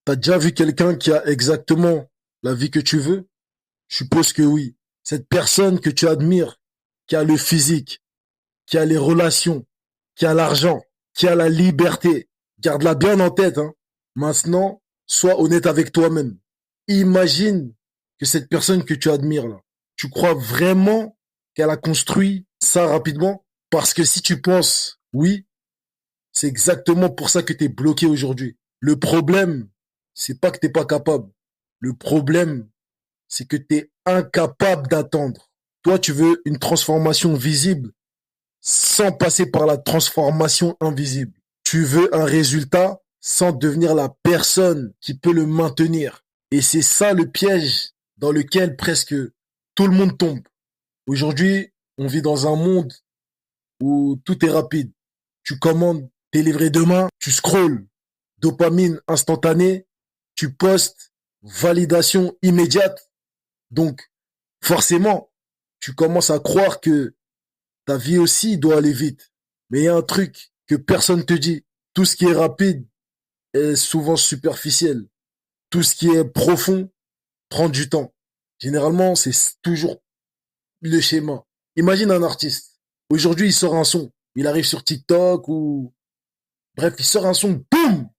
T'as déjà vu quelqu'un qui a exactement la vie que tu veux? Je suppose que oui. Cette personne que tu admires, qui a le physique, qui a les relations, qui a l'argent, qui a la liberté, garde-la bien en tête, hein. Maintenant, sois honnête avec toi-même. Imagine que cette personne que tu admires là, tu crois vraiment qu'elle a construit ça rapidement? Parce que si tu penses oui, c'est exactement pour ça que tu es bloqué aujourd'hui. Le problème, c'est pas que t'es pas capable. Le problème, c'est que tu es incapable d'attendre. Toi, tu veux une transformation visible sans passer par la transformation invisible. Tu veux un résultat sans devenir la personne qui peut le maintenir. Et c'est ça le piège dans lequel presque tout le monde tombe. Aujourd'hui, on vit dans un monde où tout est rapide. Tu commandes, t'es livré demain, tu scrolles, dopamine instantanée, tu postes, validation immédiate. Donc, forcément, tu commences à croire que ta vie aussi doit aller vite. Mais il y a un truc que personne te dit. Tout ce qui est rapide est souvent superficiel. Tout ce qui est profond prend du temps. Généralement, c'est toujours le schéma. Imagine un artiste. Aujourd'hui, il sort un son. Il arrive sur TikTok ou... Bref, il sort un son. Boum!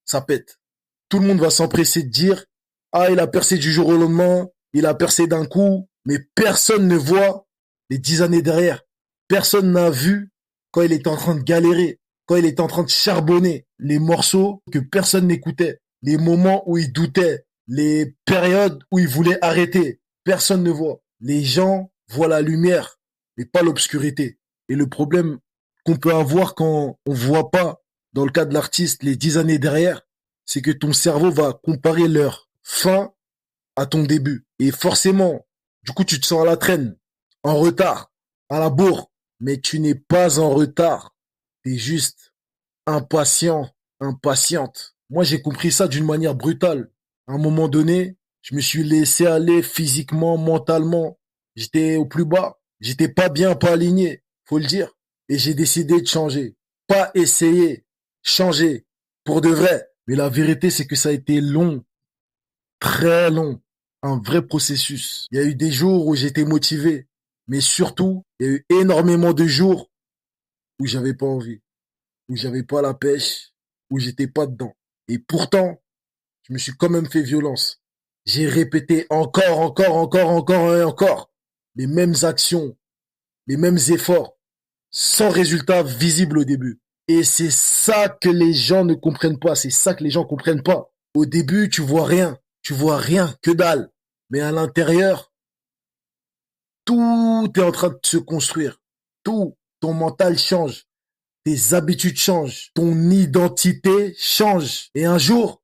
Ça pète. Tout le monde va s'empresser de dire, ah, il a percé du jour au lendemain. Il a percé d'un coup. Mais personne ne voit les 10 années derrière. Personne n'a vu quand il était en train de galérer, quand il était en train de charbonner, les morceaux que personne n'écoutait, les moments où il doutait, les périodes où il voulait arrêter. Personne ne voit. Les gens voient la lumière, mais pas l'obscurité. Et le problème qu'on peut avoir quand on voit pas, dans le cas de l'artiste, les 10 années derrière, c'est que ton cerveau va comparer leur fin à ton début. Et forcément, du coup, tu te sens à la traîne, en retard, à la bourre. Mais tu n'es pas en retard. Tu es juste impatient, impatiente. Moi, j'ai compris ça d'une manière brutale. À un moment donné, je me suis laissé aller physiquement, mentalement. J'étais au plus bas. J'étais pas bien, pas aligné, faut le dire. Et j'ai décidé de changer. Pas essayer, changer. Pour de vrai. Mais la vérité, c'est que ça a été long, très long, un vrai processus. Il y a eu des jours où j'étais motivé, mais surtout, il y a eu énormément de jours où j'avais pas envie, où j'avais pas la pêche, où j'étais pas dedans. Et pourtant, je me suis quand même fait violence. J'ai répété encore et encore les mêmes actions, les mêmes efforts, sans résultat visible au début. Et c'est ça que les gens ne comprennent pas. C'est ça que les gens comprennent pas. Au début, tu vois rien, que dalle. Mais à l'intérieur, tout est en train de se construire. Tout. Ton mental change. Tes habitudes changent. Ton identité change. Et un jour,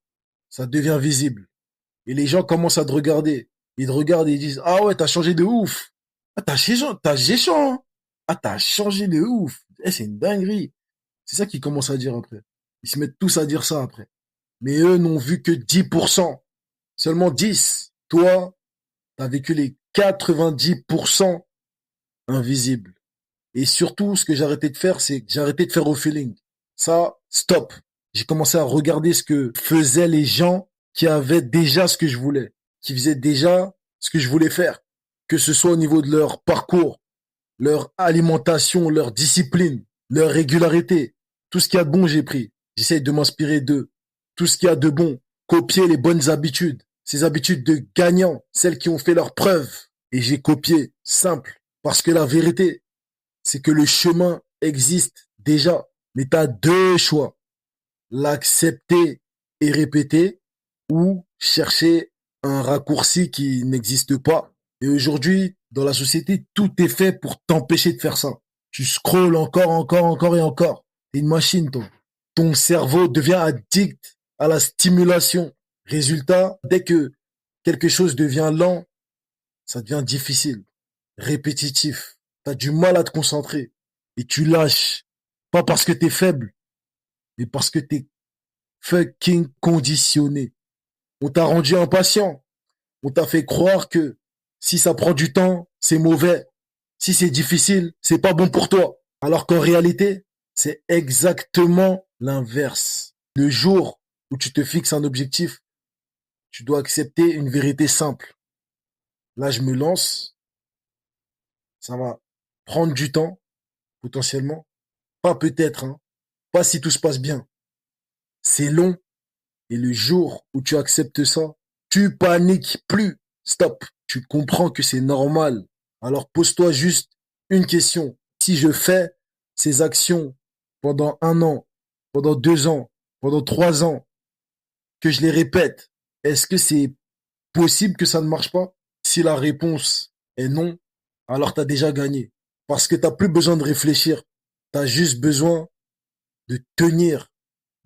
ça devient visible. Et les gens commencent à te regarder. Ils te regardent et ils disent, ah ouais, t'as changé de ouf. Ah, t'as géchant, hein. Ah, t'as changé de ouf. Eh, c'est une dinguerie. C'est ça qu'ils commencent à dire après. Ils se mettent tous à dire ça après. Mais eux n'ont vu que 10%. Seulement 10. Toi, t'as vécu les 90% invisibles. Et surtout, ce que j'ai arrêté de faire, c'est que j'ai arrêté de faire au feeling. Ça, stop. J'ai commencé à regarder ce que faisaient les gens qui avaient déjà ce que je voulais, qui faisaient déjà ce que je voulais faire. Que ce soit au niveau de leur parcours, leur alimentation, leur discipline, leur régularité. Tout ce qu'il y a de bon, j'ai pris. J'essaye de m'inspirer d'eux. Tout ce qu'il y a de bon. Copier les bonnes habitudes. Ces habitudes de gagnants, celles qui ont fait leurs preuves. Et j'ai copié. Simple. Parce que la vérité, c'est que le chemin existe déjà. Mais tu as deux choix. L'accepter et répéter ou chercher un raccourci qui n'existe pas. Et aujourd'hui, dans la société, tout est fait pour t'empêcher de faire ça. Tu scrolles encore et encore. T'es une machine, toi. Ton cerveau devient addict à la stimulation. Résultat, dès que quelque chose devient lent, ça devient difficile, répétitif. T'as du mal à te concentrer et tu lâches. Pas parce que t'es faible, mais parce que t'es fucking conditionné. On t'a rendu impatient. On t'a fait croire que si ça prend du temps, c'est mauvais. Si c'est difficile, c'est pas bon pour toi. Alors qu'en réalité, c'est exactement l'inverse. Le jour où tu te fixes un objectif, tu dois accepter une vérité simple. Là, je me lance, ça va prendre du temps, potentiellement. Pas peut-être, hein. Pas si tout se passe bien. C'est long. Et le jour où tu acceptes ça, tu paniques plus. Stop. Tu comprends que c'est normal. Alors pose-toi juste une question. Si je fais ces actions pendant 1 an, pendant 2 ans, pendant 3 ans, que je les répète, est-ce que c'est possible que ça ne marche pas? Si la réponse est non, alors tu as déjà gagné. Parce que tu n'as plus besoin de réfléchir. Tu as juste besoin de tenir,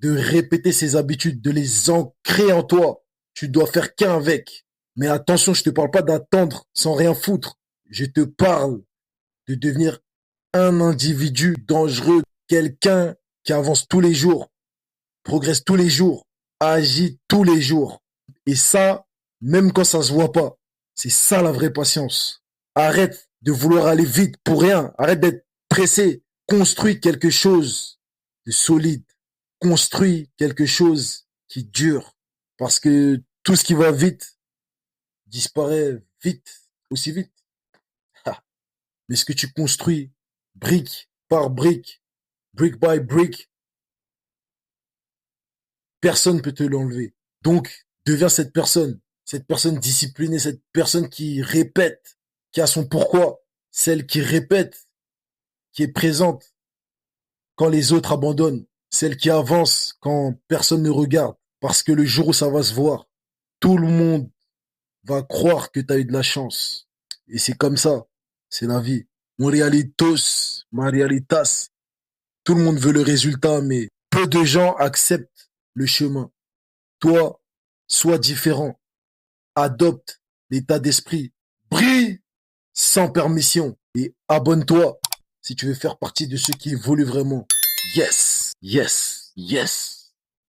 de répéter ces habitudes, de les ancrer en toi. Tu dois faire qu'un avec. Mais attention, je te parle pas d'attendre sans rien foutre. Je te parle de devenir un individu dangereux, quelqu'un qui avance tous les jours, progresse tous les jours, agit tous les jours. Et ça, même quand ça se voit pas, c'est ça la vraie patience. Arrête de vouloir aller vite pour rien. Arrête d'être pressé. Construis quelque chose de solide. Construis quelque chose qui dure. Parce que tout ce qui va vite disparaît vite, aussi vite. Mais ce que tu construis, brique par brique, brick by brick, personne ne peut te l'enlever. Donc, deviens cette personne disciplinée, cette personne qui répète, qui a son pourquoi, celle qui répète, qui est présente quand les autres abandonnent, celle qui avance quand personne ne regarde. Parce que le jour où ça va se voir, tout le monde va croire que tu as eu de la chance. Et c'est comme ça, c'est la vie. Mon realitos, ma realitas, tout le monde veut le résultat, mais peu de gens acceptent le chemin. Toi, sois différent. Adopte l'état d'esprit. Brille sans permission. Et abonne-toi si tu veux faire partie de ceux qui évoluent vraiment. Yes, yes, yes.